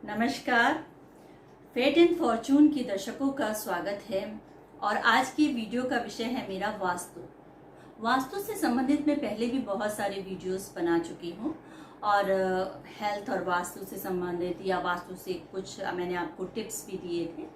नमस्कार। Fate and Fortune की दर्शकों का स्वागत है और आज की वीडियो का विषय है मेरा वास्तु से संबंधित मैं पहले भी बहुत सारे वीडियोस बना चुकी हूँ और हेल्थ और वास्तु से संबंधित या वास्तु से कुछ मैंने आपको टिप्स भी दिए थे।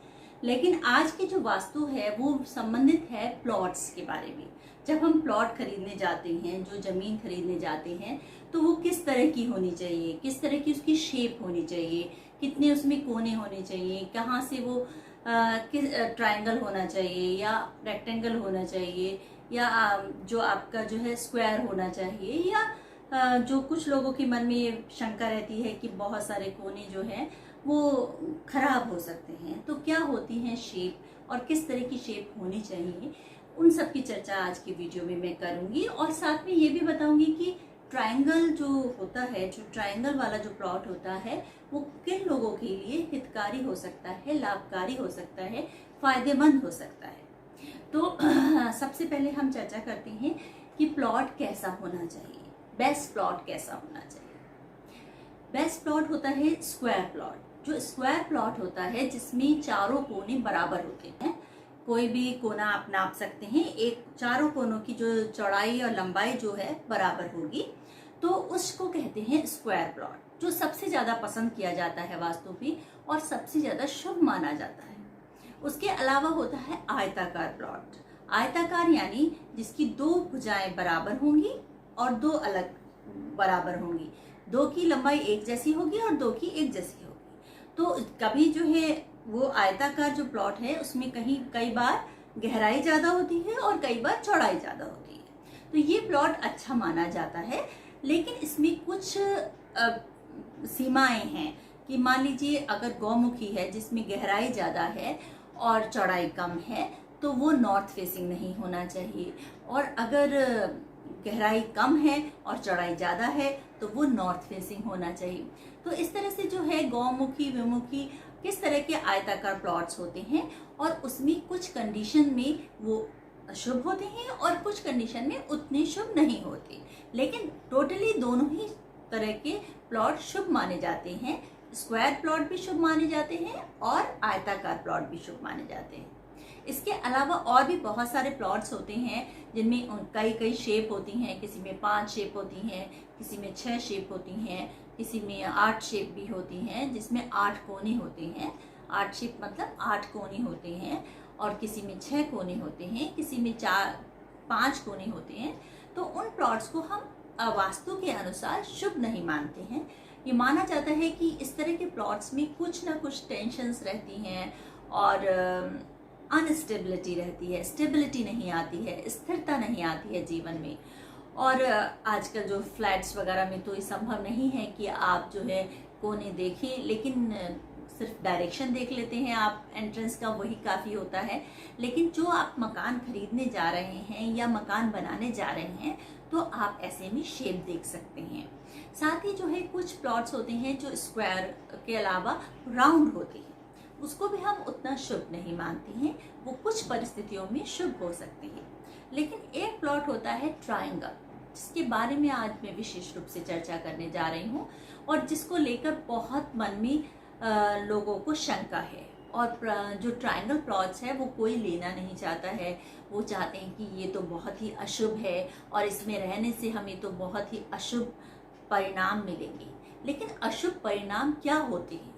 लेकिन आज की जो वास्तु है वो संबंधित है प्लॉट्स के बारे में। जब हम प्लॉट खरीदने जाते हैं, जो जमीन खरीदने जाते हैं, तो वो किस तरह की होनी चाहिए, किस तरह की उसकी शेप होनी चाहिए, कितने उसमें कोने होने चाहिए, कहाँ से वो किस ट्रायंगल होना चाहिए या रेक्टेंगल होना चाहिए या जो आपका जो है स्क्वायर होना चाहिए या जो कुछ लोगों के मन में ये शंका रहती है कि बहुत सारे कोने जो हैं वो खराब हो सकते हैं, तो क्या होती हैं शेप और किस तरह की शेप होनी चाहिए, उन सब की चर्चा आज की वीडियो में मैं करूंगी। और साथ में ये भी बताऊंगी कि ट्रायंगल जो होता है, जो ट्रायंगल वाला जो प्लॉट होता है, वो किन लोगों के लिए हितकारी हो सकता है, लाभकारी हो सकता है, फायदेमंद हो सकता है। तो सबसे पहले हम चर्चा करते हैं कि प्लॉट कैसा होना चाहिए, बेस्ट प्लॉट कैसा होना चाहिए। बेस्ट प्लॉट होता है स्क्वायर प्लॉट। जो स्क्वायर प्लॉट होता है जिसमें चारों कोने बराबर होते हैं, कोई भी कोना आप नाप सकते हैं, एक चारों कोनों की जो चौड़ाई और लंबाई जो है बराबर होगी, तो उसको कहते हैं स्क्वायर प्लॉट, जो सबसे ज्यादा पसंद किया जाता है वास्तु में और सबसे ज्यादा शुभ माना जाता है। उसके अलावा होता है आयताकार प्लॉट। आयताकार यानी जिसकी दो भुजाएं बराबर होंगी और दो अलग बराबर होंगी, दो की लंबाई एक जैसी होगी और दो की एक जैसी होगी। तो कभी जो है वो आयताकार जो प्लॉट है उसमें कई बार गहराई ज्यादा होती है और कई बार चौड़ाई ज्यादा होती है, तो ये प्लॉट अच्छा माना जाता है। लेकिन इसमें कुछ सीमाएं हैं कि मान लीजिए अगर गौमुखी है जिसमें गहराई ज्यादा है और चौड़ाई कम है, तो वो नॉर्थ फेसिंग नहीं होना चाहिए, और अगर गहराई कम है और चौड़ाई ज्यादा है तो वो नॉर्थ फेसिंग होना चाहिए। तो इस तरह से जो है गौमुखी, विमुखी, किस तरह के आयताकार प्लॉट्स होते हैं और उसमें कुछ कंडीशन में वो शुभ होते हैं और कुछ कंडीशन में उतने शुभ नहीं होते। लेकिन टोटली दोनों ही तरह के प्लॉट शुभ माने जाते हैं। स्क्वायर प्लॉट भी शुभ माने जाते हैं और आयताकार प्लॉट भी शुभ माने जाते हैं। इसके अलावा और भी बहुत सारे प्लॉट्स होते हैं जिनमें कई शेप होती हैं। किसी में 5 शेप होती हैं, किसी में 6 शेप होती हैं, किसी में 8 शेप भी होती हैं जिसमें 8 कोने होते हैं। 8 शेप मतलब 8 कोने होते हैं, और किसी में 6 कोने होते हैं, किसी में 5 कोने होते हैं। तो उन प्लॉट्स को हम वास्तु के अनुसार शुभ नहीं मानते हैं। ये माना जाता है कि इस तरह के प्लॉट्स में कुछ ना कुछ टेंशन्स रहती हैं और अनस्टेबिलिटी रहती है, स्टेबिलिटी नहीं आती है, स्थिरता नहीं आती है जीवन में। और आजकल जो फ्लैट्स वगैरह में तो ये संभव नहीं है कि आप जो है कोने देखें, लेकिन सिर्फ डायरेक्शन देख लेते हैं आप एंट्रेंस का, वही काफ़ी होता है। लेकिन जो आप मकान खरीदने जा रहे हैं या मकान बनाने जा रहे हैं, तो आप ऐसे में शेप देख सकते हैं। साथ ही जो है कुछ प्लॉट्स होते हैं जो स्क्वायर के अलावा राउंड होते हैं, उसको भी हम उतना शुभ नहीं मानते हैं। वो कुछ परिस्थितियों में शुभ हो सकते हैं। लेकिन एक प्लॉट होता है ट्रायंगल, जिसके बारे में आज मैं विशेष रूप से चर्चा करने जा रही हूँ और जिसको लेकर बहुत मन में लोगों को शंका है। और जो ट्रायंगल प्लॉट्स है वो कोई लेना नहीं चाहता है। वो चाहते हैं कि ये तो बहुत ही अशुभ है और इसमें रहने से हमें तो बहुत ही अशुभ परिणाम मिलेंगे। लेकिन अशुभ परिणाम क्या होते हैं,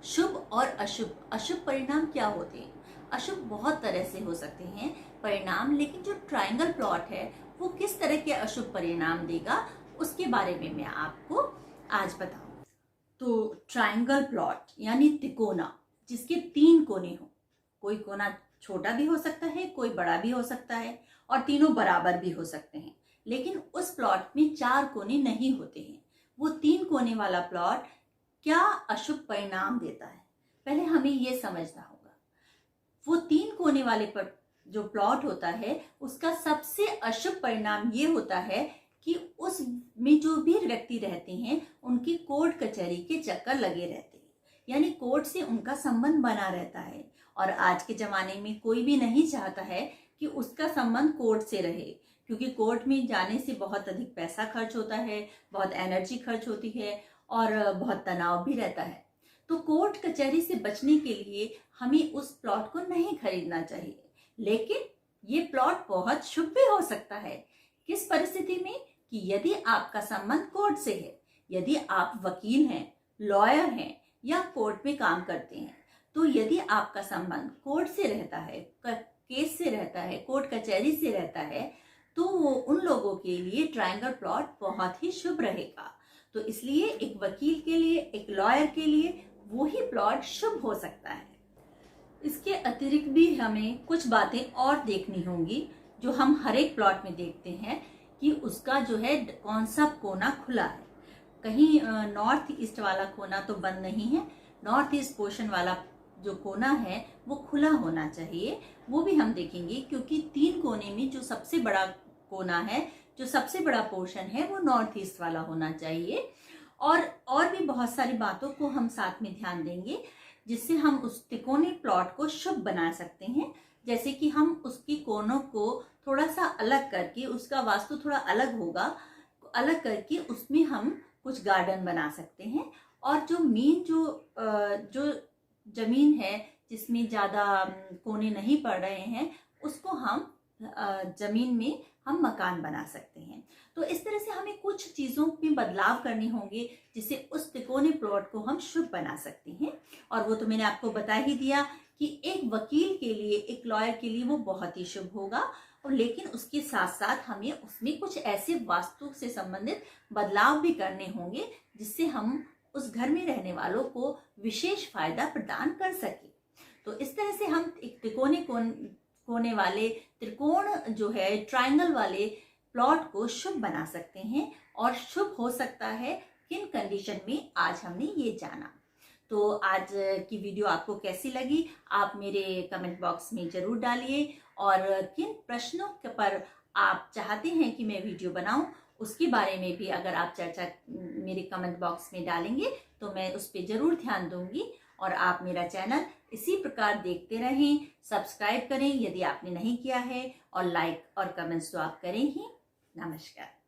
शुभ और अशुभ, अशुभ परिणाम क्या होते हैं? अशुभ बहुत तरह से हो सकते हैं परिणाम, लेकिन जो ट्रायंगल प्लॉट है वो किस तरह के अशुभ परिणाम देगा, उसके बारे में मैं आपको आज बताऊंगी। तो ट्रायंगल प्लॉट यानी तिकोना, जिसके 3 कोने हो। कोई कोना छोटा भी हो सकता है, कोई बड़ा भी हो सकता है, और तीनों बराबर भी हो सकते हैं। लेकिन उस प्लॉट में 4 कोने नहीं होते हैं। वो 3 कोने वाला प्लॉट क्या अशुभ परिणाम देता है, पहले हमें ये समझना होगा। वो 3 कोने वाले पर जो प्लॉट होता है उसका सबसे अशुभ परिणाम ये होता है कि उसमें जो भी व्यक्ति रहते हैं उनकी कोर्ट कचहरी के चक्कर लगे रहते हैं, यानी कोर्ट से उनका संबंध बना रहता है। और आज के जमाने में कोई भी नहीं चाहता है कि उसका संबंध कोर्ट से रहे, क्योंकि कोर्ट में जाने से बहुत अधिक पैसा खर्च होता है, बहुत एनर्जी खर्च होती है और बहुत तनाव भी रहता है। तो कोर्ट कचहरी से बचने के लिए हमें उस प्लॉट को नहीं खरीदना चाहिए। लेकिन ये प्लॉट बहुत शुभ भी हो सकता है। किस परिस्थिति में? कि यदि आपका संबंध कोर्ट से है, यदि आप वकील हैं, लॉयर हैं या कोर्ट में काम करते हैं, तो यदि आपका संबंध कोर्ट से रहता है, केस से रहता है, कोर्ट कचहरी से रहता है, तो उन लोगों के लिए ट्रायंगल प्लॉट बहुत ही शुभ रहेगा। तो इसलिए एक वकील के लिए, एक लॉयर के लिए वो ही प्लॉट शुभ हो सकता है। इसके अतिरिक्त भी हमें कुछ बातें और देखनी होंगी जो हम हर एक प्लॉट में देखते हैं कि उसका जो है कौन सा कोना खुला है। कहीं नॉर्थ ईस्ट वाला कोना तो बंद नहीं है, नॉर्थ ईस्ट पोर्शन वाला जो कोना है वो खुला होना चाहिए। वो भी हम देखेंगे, क्योंकि 3 कोने में जो सबसे बड़ा कोना है, जो सबसे बड़ा पोर्शन है, वो नॉर्थ ईस्ट वाला होना चाहिए। और भी बहुत सारी बातों को हम साथ में ध्यान देंगे जिससे हम उस तिकोने प्लॉट को शुभ बना सकते हैं। जैसे कि हम उसकी कोनों को थोड़ा सा अलग करके, उसका वास्तु थोड़ा अलग होगा, अलग करके उसमें हम कुछ गार्डन बना सकते हैं। और जो मेन जो जमीन है जिसमें ज़्यादा कोने नहीं पड़ रहे हैं, उसको हम जमीन में हम मकान बना सकते हैं। तो इस तरह से हमें कुछ चीज़ों में बदलाव करने होंगे जिससे उस तिकोने प्लॉट को हम शुभ बना सकते हैं। और वो तो मैंने आपको बता ही दिया कि एक वकील के लिए, एक लॉयर के लिए वो बहुत ही शुभ होगा। और लेकिन उसके साथ साथ हमें उसमें कुछ ऐसे वास्तु से संबंधित बदलाव भी करने होंगे जिससे हम उस घर में रहने वालों को विशेष फायदा प्रदान कर सके। तो इस तरह से हम एक कोने वाले त्रिकोण जो है, ट्रायंगल वाले प्लॉट को शुभ बना सकते हैं। और शुभ हो सकता है किन कंडीशन में, आज हमने ये जाना। तो आज की वीडियो आपको कैसी लगी आप मेरे कमेंट बॉक्स में जरूर डालिए। और किन प्रश्नों पर आप चाहते हैं कि मैं वीडियो बनाऊं, उसके बारे में भी अगर आप चर्चा मेरे कमेंट बॉक्स में डालेंगे तो मैं उस पर जरूर ध्यान दूंगी। और आप मेरा चैनल इसी प्रकार देखते रहें, सब्सक्राइब करें यदि आपने नहीं किया है, और लाइक और कमेंट्स तो आप करें ही। नमस्कार।